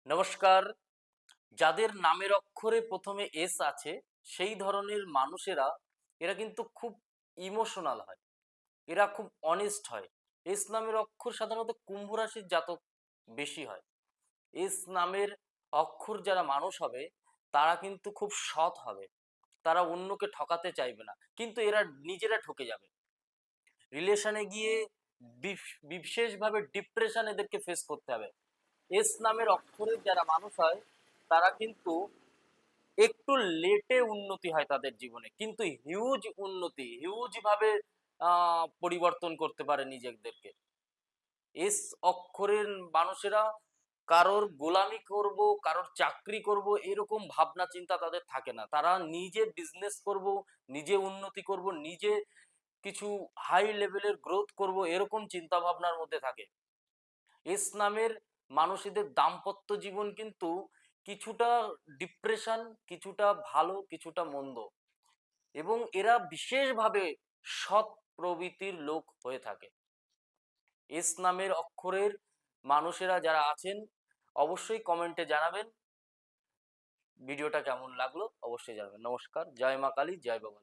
নমস্কার। যাদের নামের অক্ষরে প্রথমে এস আছে সেই ধরনের মানুষেরা এরা কিন্তু খুব ইমোশনাল হয়, এরা খুব অনেস্ট হয়। এস নামের অক্ষর সাধারণত কুম্ভ রাশির জাতক বেশি হয়। এস নামের অক্ষর যারা মানুষ হবে তারা কিন্তু খুব সৎ হবে, তারা অন্যকে ঠকাতে চাইবে না, কিন্তু এরা নিজেরা ঠকে যাবে রিলেশনে গিয়ে। বিশেষভাবে ডিপ্রেশন এদেরকে ফেস করতে হবে। এস নামের অক্ষরের যারা মানুষ হয় তারা কিন্তু একটু লেটে উন্নতি হয় তাদের জীবনে, কিন্তু হিউজ উন্নতি, হিউজ ভাবে পরিবর্তন করতে পারে নিজেদেরকে। এস অক্ষরের মানুষেরা কারোর গোলামি করব, কারোর চাকরি করব এরকম ভাবনা চিন্তা তাদের থাকে না। তারা নিজে বিজনেস করব, নিজে উন্নতি করব, নিজে কিছু হাই লেভেলের গ্রোথ করব এরকম চিন্তা ভাবনার মধ্যে থাকে। এস নামের মানুষদের দাম্পত্য জীবন কিন্তু কিছুটা ডিপ্রেশন, কিছুটা ভালো, কিছুটা মন্দ, এবং এরা বিশেষভাবে সৎ প্রবৃত্তির লোক হয়ে থাকে। এস নামের অক্ষরের মানুষেরা যারা আছেন অবশ্যই কমেন্টে জানাবেন ভিডিওটা কেমন লাগলো, অবশ্যই জানাবেন। নমস্কার, জয় মা কালী, জয় বাবা।